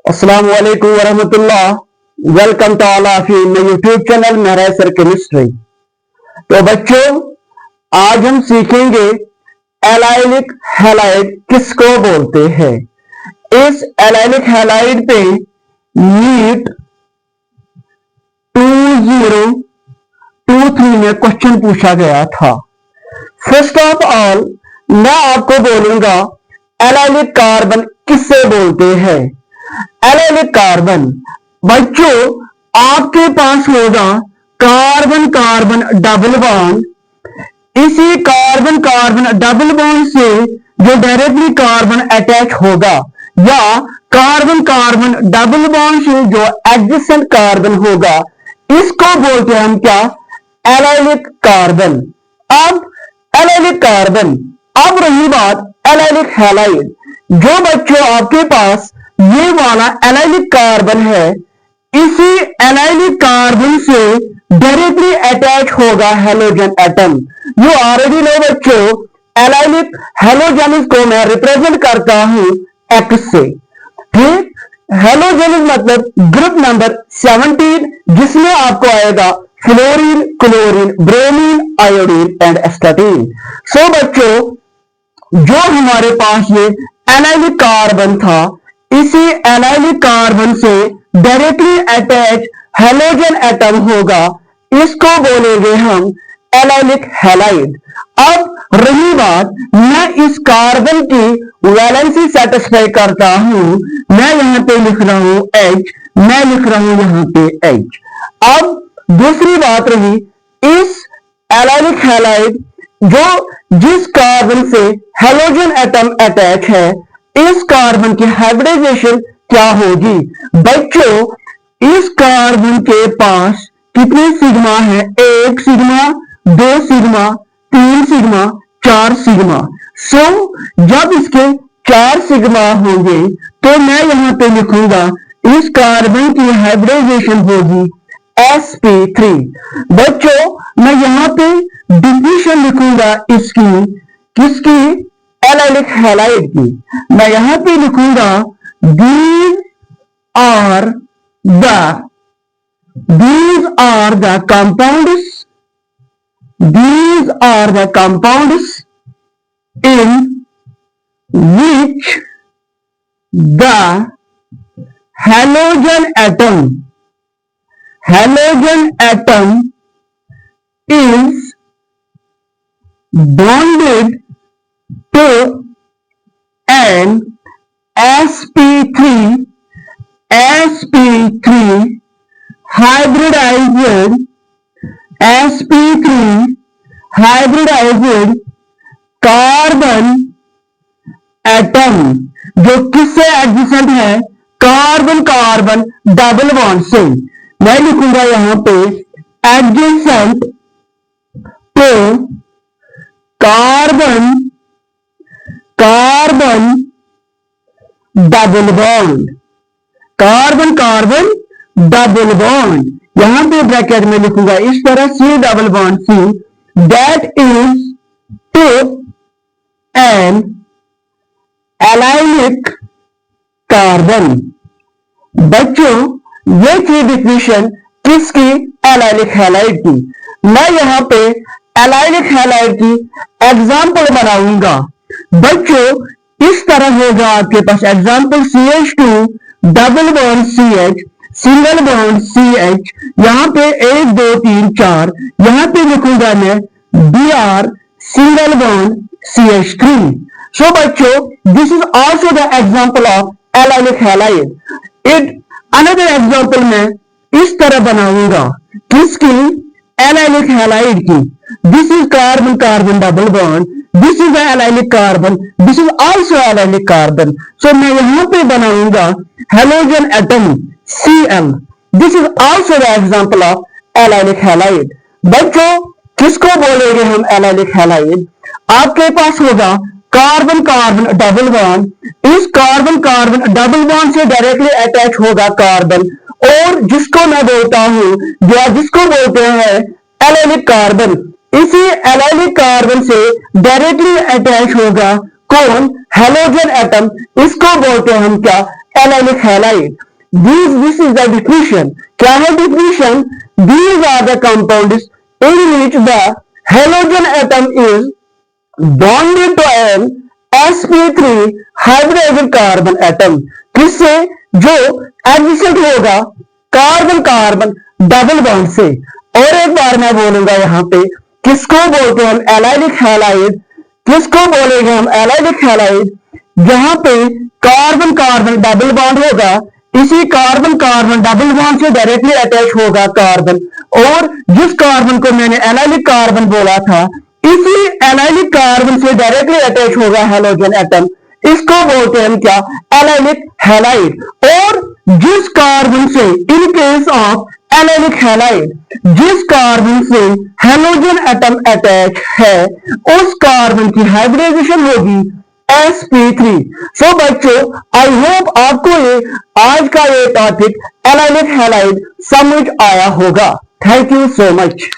अस्सलाम वालेकुम वरहमतुल्लाह। Welcome to all of you my YouTube channel मेरा सर केमिस्ट्री। तो बच्चों, आज हम सीखेंगे एलाइलिक हैलाइड किसको बोलते हैं। इस एलाइलिक हैलाइड पे नीट 2023 में क्वेश्चन पूछा गया था। फर्स्ट ऑफ ऑल मैं आपको बोलूंगा एलाइलिक कार्बन किससे बोलते हैं। एलाइलिक कार्बन बच्चों, आपके पास होगा कार्बन कार्बन डबल बॉन्ड। इसी कार्बन कार्बन डबल बॉन्ड से जो डायरेक्टली कार्बन अटैच होगा या कार्बन कार्बन डबल बॉन्ड से जो एडजेसेंट कार्बन होगा, इसको बोलते हैं हम क्या, एलाइलिक कार्बन। अब एलाइलिक कार्बन, अब रही बात एलाइलिक हैलाइड। जो बच्चों आपके पास ये वाला एलाइलिक कार्बन है, इसी एलाइलिक कार्बन से डायरेक्टली अटैच होगा halogen atom. You already know बच्चों, एलाइलिक हेलोजेनिस को मैं रिप्रेजेंट करता हूं एक्स से। ठीक, हेलोजेनिस मतलब ग्रुप नंबर 17, जिसमें आपको आएगा fluorine, chlorine, bromine, iodine and astatine. So बच्चों, जो हमारे पास ये एलाइलिक कार्बन था, इसी एलाइलिक कार्बन से डायरेक्टली अटैच हेलोजन एटम होगा, इसको बोलेंगे हम एलाइलिक हैलाइड। अब रही बात, मैं इस कार्बन की वैलेंसी सेटिस्फाई करता हूं। मैं यहां पे लिख रहा हूं H, मैं लिख रहा हूं यहां पे H। अब दूसरी बात रही, इस एलाइलिक हैलाइड जो जिस कार्बन से हेलोजन एटम अटैच है, इस कार्बन की हाइब्रिडाइजेशन क्या होगी। बच्चों, इस कार्बन के पास कितने सिग्मा है, 1 सिग्मा, 2 सिग्मा, 3 सिग्मा, 4 सिग्मा। सो जब इसके 4 सिग्मा होंगे तो मैं यहां पे लिखूंगा इस कार्बन की हाइब्रिडाइजेशन होगी sp3। बच्चों, मैं यहां पे डिफिनेशन लिखूंगा इसकी, किसकी, एलाइलिक हैलाइड की। मैं यहां पे लिखूंगा these are the compounds, these are the compounds in which the halogen atom is bonded to an sp3 hybridized carbon atom, जो किससे एडजेसेंट है, कार्बन कार्बन डबल बॉन्ड से। मैं लिखूंगा यहां पे adjacent to carbon carbon double bond, carbon carbon double bond. यहां पे ब्रैकेट में लिखूंगा इस तरह C double bond C, that is to an allylic carbon. बच्चों, ये थी डिफिनेशन किसकी, एलाइलिक हैलाइड की। मैं यहां पे एलाइलिक हैलाइड की एग्जांपल बनाऊंगा। बच्चों, इस तरह होगा आपके पास example CH2 double bond CH, single bond CH, यहां पे 1 2 3 4, यहां पे लिखूंगा मैं Br single bond CH3। So बच्चों, this is also the example of allylic halide. It another example में इस तरह बनाऊंगा, किसकी, एलाइलिक हैलाइड की। This is carbon carbon double bond, this is the allylic carbon, this is also allylic carbon. So मैं यहां पे बनाऊंगा halogen atom Cl, this is also the example of allylic halide. बच्चों, किसको बोलेंगे हम एलाइलिक हैलाइड। आपके पास होगा कार्बन कार्बन डबल बॉन्ड, इस कार्बन कार्बन डबल बॉन्ड से डायरेक्टली अटैच होगा कार्बन, और जिसको मैं बोलता हूं, जिसको बोलते हैं एलाइलिक कार्बन। इसी एलाइलिक कार्बन से डायरेक्टली अटैच होगा कौन, हेलोजन एटम। इसको बोलते हैं हम क्या, allylic halide. This is the definition. क्या है definition? These are the compounds in which the halogen atom is bonded to an sp3 hybridized carbon atom। किससे? जो एडजेसेंट होगा कार्बन कार्बन डबल बॉन्ड से। और एक बार मैं बोलूंगा यहाँ पे, किसको बोलते हैं हम? Allylic halide. किसको बोलेंगे हम? Allylic halide. जहां पे कार्बन कार्बन डबल बॉन्ड होगा, इसी कार्बन कार्बन डबल बॉन्ड से डायरेक्टली अटैच होगा कार्बन, और जिस कार्बन को मैंने एनालिक कार्बन बोला था, इसी एनालिक कार्बन से डायरेक्टली अटैच होगा हैलोजन एटम। इसको बोलते हैं क्या? Allylic halide. और जिस कार्बन से, in case of allylic halide, जिस कार्बन से हैलोजन एटम अटैच है, उस कार्बन की हाइब्रिडाइजेशन होगी sp3। सो बच्चों, आई होप आपको ये आज का ये टॉपिक एलाइलिक हैलाइड समझ आया होगा। Thank you so much.